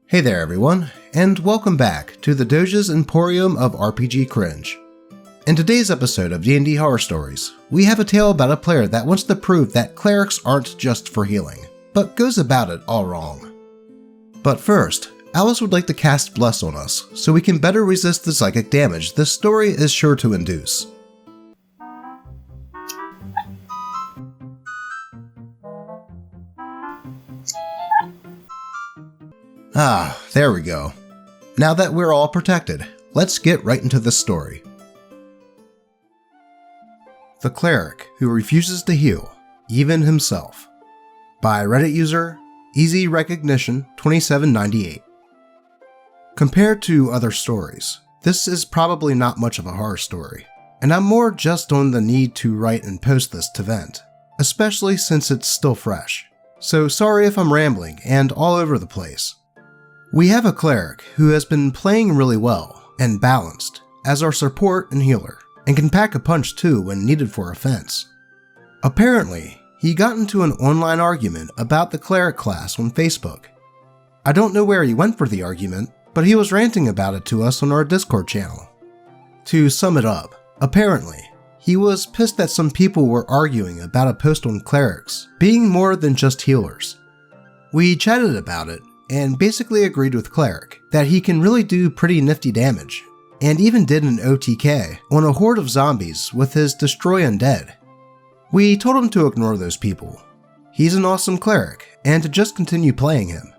Hey there everyone, and welcome back to the Doge's Emporium of RPG Cringe. In today's episode of D&D Horror Stories, we have a tale about a player that wants to prove that clerics aren't just for healing, but goes about it all wrong. But first, Alice would like to cast Bless on us, so we can better resist the psychic damage this story is sure to induce. Ah, there we go. Now that we're all protected, let's get right into the story. The Cleric Who Refuses to Heal, Even Himself, by Reddit user Easy Recognition 2798. Compared to other stories, this is probably not much of a horror story, and I'm more just on the need to write and post this to vent, especially since it's still fresh. So sorry if I'm rambling and all over the place. We have a cleric who has been playing really well and balanced as our support and healer, and can pack a punch too when needed for offense. Apparently, he got into an online argument about the cleric class on Facebook. I don't know where he went for the argument, but he was ranting about it to us on our Discord channel. To sum it up, apparently, he was pissed that some people were arguing about a post on clerics being more than just healers. We chatted about it, and basically agreed with Cleric that he can really do pretty nifty damage, and even did an OTK on a horde of zombies with his Destroy Undead. We told him to ignore those people. He's an awesome cleric, and to just continue playing him.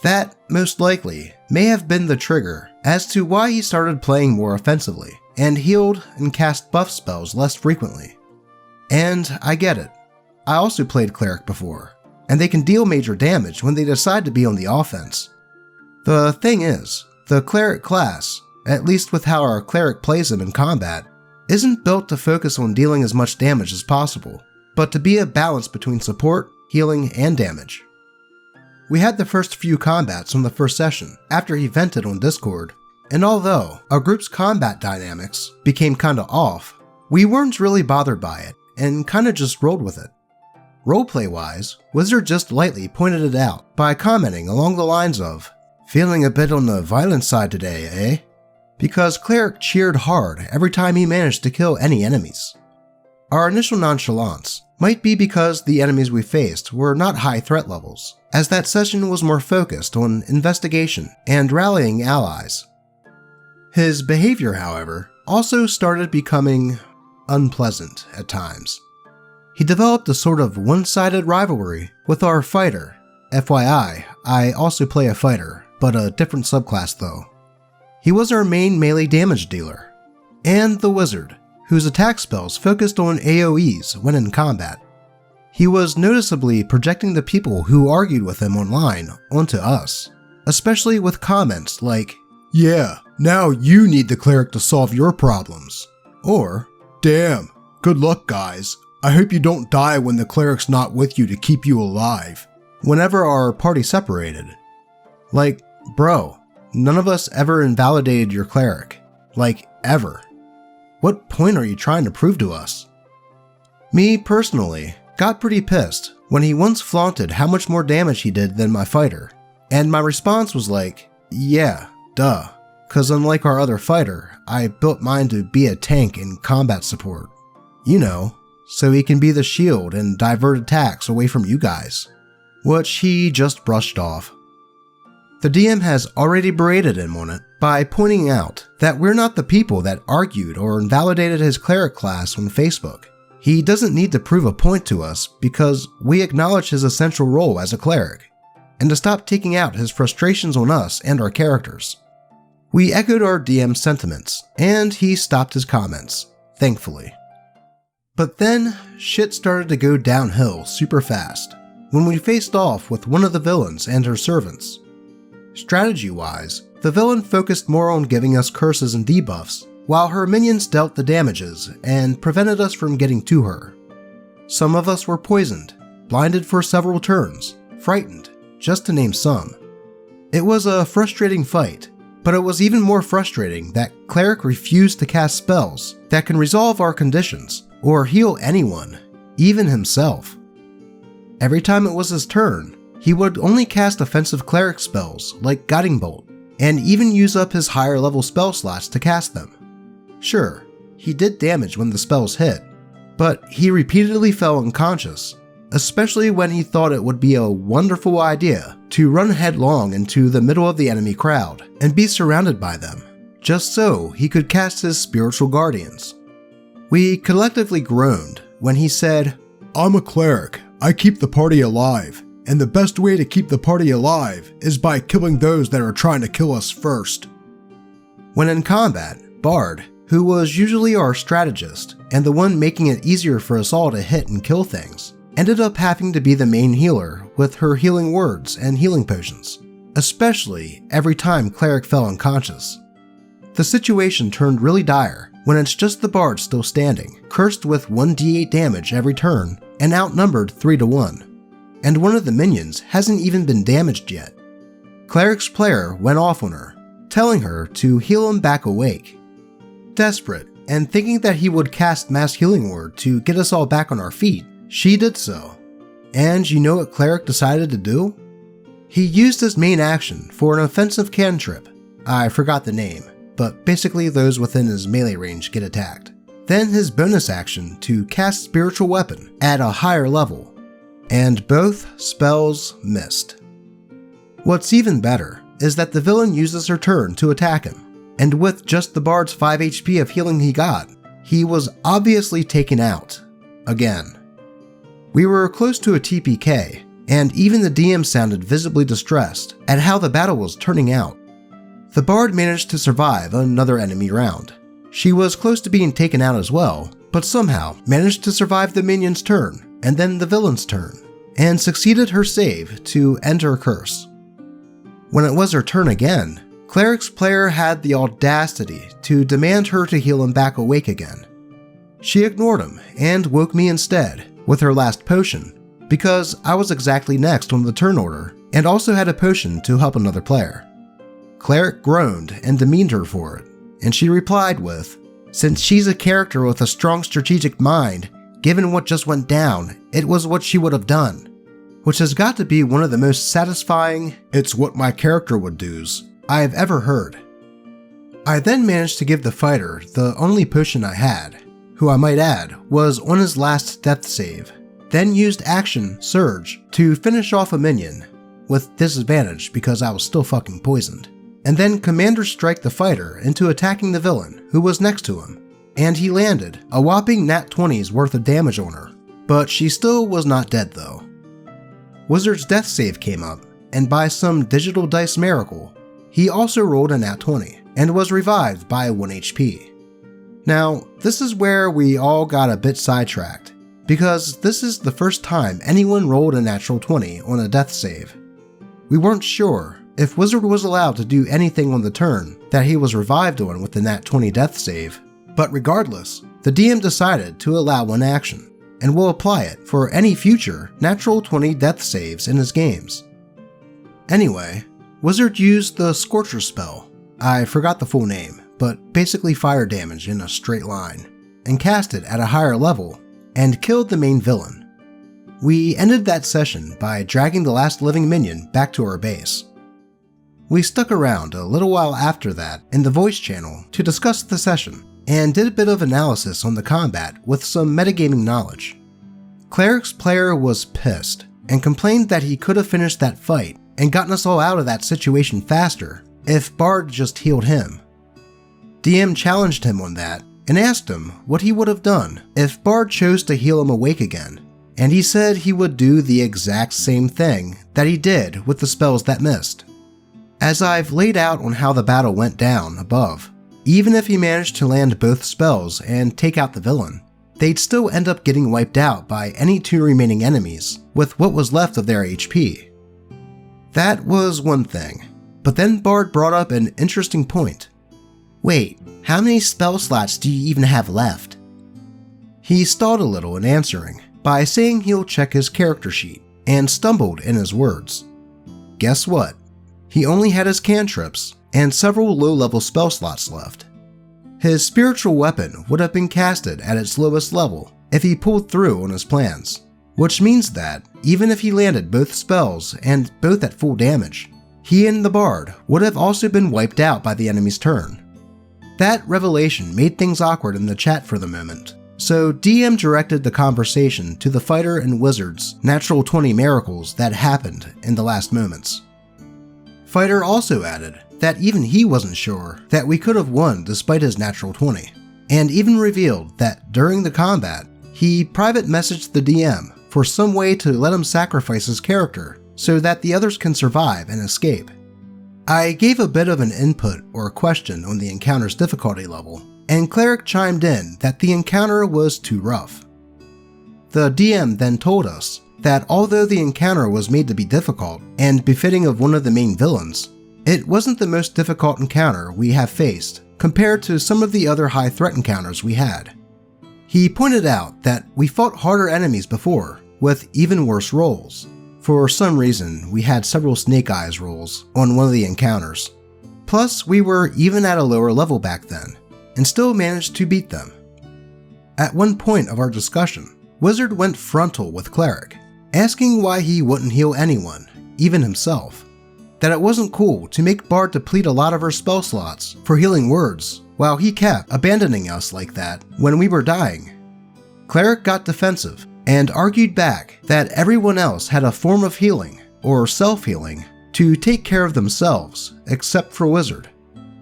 That, most likely, may have been the trigger as to why he started playing more offensively, and healed and cast buff spells less frequently. And I get it. I also played Cleric before, and they can deal major damage when they decide to be on the offense. The thing is, the Cleric class, at least with how our Cleric plays him in combat, isn't built to focus on dealing as much damage as possible, but to be a balance between support, healing, and damage. We had the first few combats on the first session after he vented on Discord, and although our group's combat dynamics became kinda off, we weren't really bothered by it and kinda just rolled with it. Roleplay-wise, Wizard just lightly pointed it out by commenting along the lines of, "Feeling a bit on the violent side today, eh?" Because Cleric cheered hard every time he managed to kill any enemies. Our initial nonchalance might be because the enemies we faced were not high threat levels, as that session was more focused on investigation and rallying allies. His behavior, however, also started becoming unpleasant at times. He developed a sort of one-sided rivalry with our fighter. FYI, I also play a fighter, but a different subclass though. He was our main melee damage dealer, and the wizard, whose attack spells focused on AoEs when in combat. He was noticeably projecting the people who argued with him online onto us, especially with comments like, "Yeah, now you need the cleric to solve your problems," or, "Damn, good luck guys. I hope you don't die when the cleric's not with you to keep you alive," whenever our party separated. Like, bro, none of us ever invalidated your cleric. Like, ever. What point are you trying to prove to us? Me, personally, got pretty pissed when he once flaunted how much more damage he did than my fighter, and my response was like, yeah, duh, cause unlike our other fighter, I built mine to be a tank and combat support. You know, so he can be the shield and divert attacks away from you guys, which he just brushed off. The DM has already berated him on it by pointing out that we're not the people that argued or invalidated his cleric class on Facebook. He doesn't need to prove a point to us because we acknowledge his essential role as a cleric, and to stop taking out his frustrations on us and our characters. We echoed our DM's sentiments, and he stopped his comments, thankfully. But then, shit started to go downhill super fast when we faced off with one of the villains and her servants. Strategy-wise, the villain focused more on giving us curses and debuffs, while her minions dealt the damages and prevented us from getting to her. Some of us were poisoned, blinded for several turns, frightened, just to name some. It was a frustrating fight, but it was even more frustrating that Cleric refused to cast spells that can resolve our conditions, or heal anyone, even himself. Every time it was his turn, he would only cast offensive cleric spells like Guiding Bolt, and even use up his higher level spell slots to cast them. Sure, he did damage when the spells hit, but he repeatedly fell unconscious, especially when he thought it would be a wonderful idea to run headlong into the middle of the enemy crowd and be surrounded by them, just so he could cast his spiritual guardians. We collectively groaned when he said, "I'm a cleric. I keep the party alive, and the best way to keep the party alive is by killing those that are trying to kill us first." When in combat, Bard, who was usually our strategist and the one making it easier for us all to hit and kill things, ended up having to be the main healer with her healing words and healing potions, especially every time Cleric fell unconscious. The situation turned really dire when it's just the Bard still standing, cursed with 1d8 damage every turn and outnumbered 3-1, and one of the minions hasn't even been damaged yet. Cleric's player went off on her, telling her to heal him back awake. Desperate, and thinking that he would cast Mass Healing Word to get us all back on our feet, she did so. And you know what Cleric decided to do? He used his main action for an offensive cantrip. I forgot the name, but basically those within his melee range get attacked. Then his bonus action to cast Spiritual Weapon at a higher level, and both spells missed. What's even better is that the villain uses her turn to attack him, and with just the Bard's 5 HP of healing he got, he was obviously taken out. Again. We were close to a TPK, and even the DM sounded visibly distressed at how the battle was turning out. The Bard managed to survive another enemy round. She was close to being taken out as well, but somehow managed to survive the minion's turn, and then the villain's turn, and succeeded her save to end her curse. When it was her turn again, Cleric's player had the audacity to demand her to heal him back awake again. She ignored him and woke me instead with her last potion, because I was exactly next on the turn order and also had a potion to help another player. Cleric groaned and demeaned her for it, and she replied with, "Since she's a character with a strong strategic mind, given what just went down, it was what she would have done," which has got to be one of the most satisfying "it's what my character would do's" I have ever heard. I then managed to give the fighter the only potion I had, who I might add was on his last death save, then used action Surge to finish off a minion, with disadvantage because I was still fucking poisoned, and then Commander Strike the fighter into attacking the villain who was next to him, and he landed a whopping nat 20's worth of damage on her, but she still was not dead though. Wizard's death save came up, and by some digital dice miracle, he also rolled a nat 20 and was revived by 1 HP. Now, this is where we all got a bit sidetracked, because this is the first time anyone rolled a natural 20 on a death save. We weren't sure if Wizard was allowed to do anything on the turn that he was revived on with the nat 20 death save, but regardless, the DM decided to allow one action, and will apply it for any future natural 20 death saves in his games. Anyway, Wizard used the Scorcher spell, I forgot the full name, but basically fire damage in a straight line, and cast it at a higher level, and killed the main villain. We ended that session by dragging the last living minion back to our base. We stuck around a little while after that in the voice channel to discuss the session, and did a bit of analysis on the combat with some metagaming knowledge. Cleric's player was pissed, and complained that he could have finished that fight and gotten us all out of that situation faster if Bard just healed him. DM challenged him on that and asked him what he would have done if Bard chose to heal him awake again, and he said he would do the exact same thing that he did with the spells that missed. As I've laid out on how the battle went down above, even if he managed to land both spells and take out the villain, they'd still end up getting wiped out by any 2 remaining enemies with what was left of their HP. That was one thing, but then Bard brought up an interesting point. Wait, how many spell slots do you even have left? He stalled a little in answering by saying he'll check his character sheet, and stumbled in his words. Guess what? He only had his cantrips and several low-level spell slots left. His spiritual weapon would have been casted at its lowest level if he pulled through on his plans, which means that even if he landed both spells and both at full damage, he and the Bard would have also been wiped out by the enemy's turn. That revelation made things awkward in the chat for the moment, so DM directed the conversation to the fighter and wizard's natural 20 miracles that happened in the last moments. Fighter also added that even he wasn't sure that we could have won despite his natural 20, and even revealed that during the combat, he private messaged the DM for some way to let him sacrifice his character so that the others can survive and escape. I gave a bit of an input or question on the encounter's difficulty level, and Cleric chimed in that the encounter was too rough. The DM then told us that although the encounter was made to be difficult and befitting of one of the main villains, it wasn't the most difficult encounter we have faced compared to some of the other high threat encounters we had. He pointed out that we fought harder enemies before, with even worse rolls. For some reason, we had several Snake Eyes rolls on one of the encounters. Plus, we were even at a lower level back then, and still managed to beat them. At one point of our discussion, Wizard went frontal with Cleric, asking why he wouldn't heal anyone, even himself. That it wasn't cool to make Bard deplete a lot of her spell slots for healing words, while he kept abandoning us like that when we were dying. Cleric got defensive, and argued back that everyone else had a form of healing, or self-healing, to take care of themselves, except for Wizard.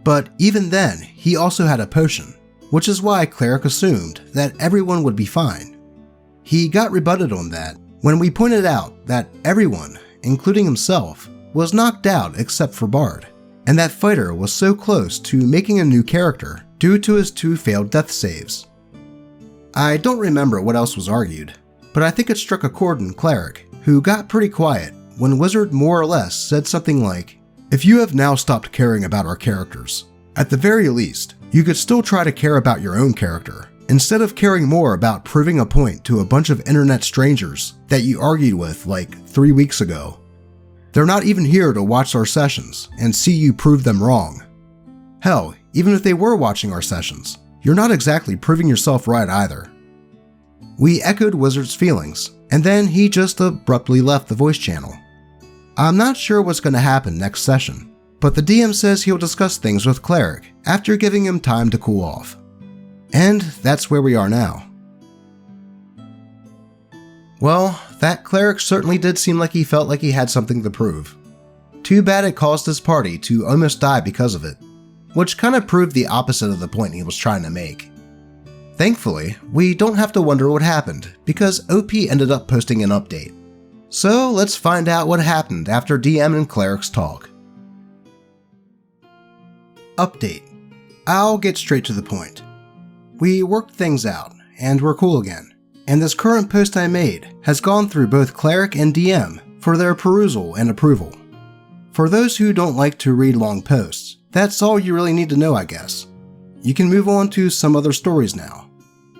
But even then, he also had a potion, which is why Cleric assumed that everyone would be fine. He got rebutted on that when we pointed out that everyone, including himself, was knocked out except for Bard, and that Fighter was so close to making a new character due to his 2 failed death saves. I don't remember what else was argued, but I think it struck a chord in Cleric, who got pretty quiet when Wizard more or less said something like, "If you have now stopped caring about our characters, at the very least, you could still try to care about your own character, instead of caring more about proving a point to a bunch of internet strangers that you argued with like 3 weeks ago. They're not even here to watch our sessions and see you prove them wrong. Hell, even if they were watching our sessions, you're not exactly proving yourself right either." We echoed Wizard's feelings, and then he just abruptly left the voice channel. I'm not sure what's going to happen next session, but the DM says he'll discuss things with Cleric after giving him time to cool off. And that's where we are now. Well, that Cleric certainly did seem like he felt like he had something to prove. Too bad it caused his party to almost die because of it, which kind of proved the opposite of the point he was trying to make. Thankfully, we don't have to wonder what happened because OP ended up posting an update. So let's find out what happened after DM and Cleric's talk. Update. I'll get straight to the point. We worked things out, and we're cool again, and this current post I made has gone through both Cleric and DM for their perusal and approval. For those who don't like to read long posts, that's all you really need to know, I guess. You can move on to some other stories now.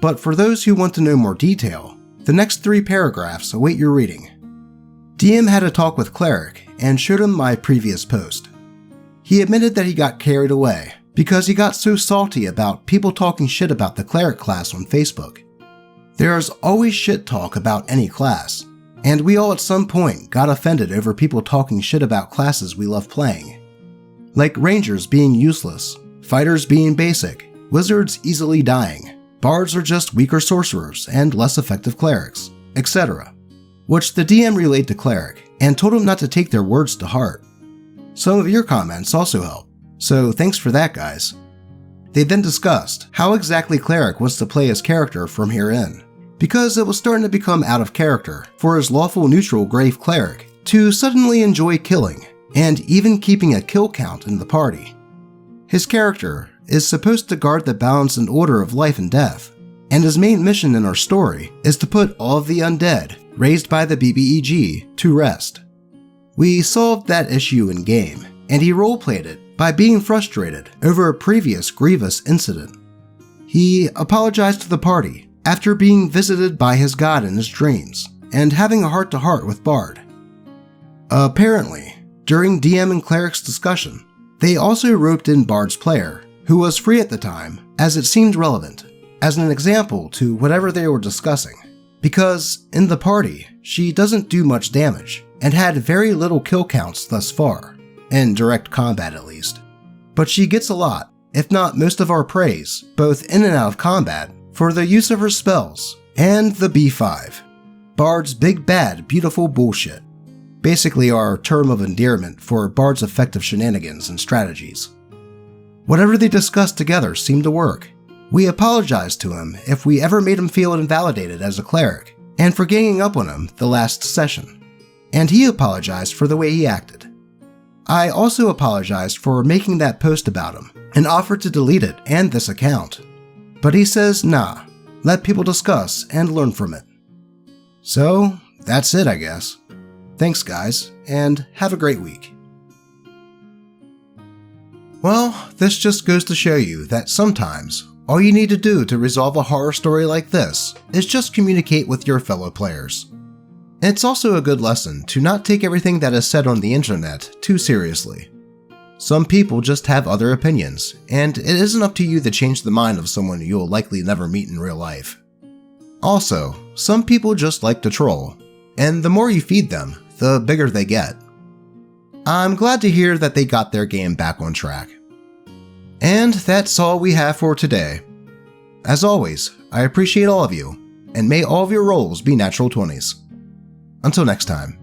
But for those who want to know more detail, the next 3 paragraphs await your reading. DM had a talk with Cleric and showed him my previous post. He admitted that he got carried away because he got so salty about people talking shit about the Cleric class on Facebook. There's always shit talk about any class, and we all at some point got offended over people talking shit about classes we love playing. Like Rangers being useless, Fighters being basic, Wizards easily dying, Bards are just weaker sorcerers and less effective clerics, etc. Which the DM relayed to Cleric and told him not to take their words to heart. Some of your comments also helped, so thanks for that, guys. They then discussed how exactly Cleric was to play his character from here in, because it was starting to become out of character for his lawful neutral Grave Cleric to suddenly enjoy killing and even keeping a kill count in the party. His character is supposed to guard the balance and order of life and death, and his main mission in our story is to put all of the undead raised by the BBEG to rest. We solved that issue in game, and he roleplayed it by being frustrated over a previous grievous incident. He apologized to the party after being visited by his god in his dreams and having a heart-to-heart with Bard. Apparently, during DM and Cleric's discussion, they also roped in Bard's player, who was free at the time, as it seemed relevant, as an example to whatever they were discussing. because in the party, she doesn't do much damage and had very little kill counts thus far, in direct combat at least. But she gets a lot, if not most of our praise, both in and out of combat, for the use of her spells, and the B5, Bard's big bad beautiful bullshit. Basically our term of endearment for Bard's effective shenanigans and strategies. Whatever they discussed together seemed to work. We apologized to him if we ever made him feel invalidated as a cleric, and for ganging up on him the last session. And he apologized for the way he acted. I also apologized for making that post about him, and offered to delete it and this account. But he says nah, let people discuss and learn from it. So, that's it I guess. Thanks guys, and have a great week. Well, this just goes to show you that sometimes, all you need to do to resolve a horror story like this is just communicate with your fellow players. It's also a good lesson to not take everything that is said on the internet too seriously. Some people just have other opinions, and it isn't up to you to change the mind of someone you'll likely never meet in real life. Also, some people just like to troll, and the more you feed them, the bigger they get. I'm glad to hear that they got their game back on track. And that's all we have for today. As always, I appreciate all of you, and may all of your rolls be natural 20s. Until next time.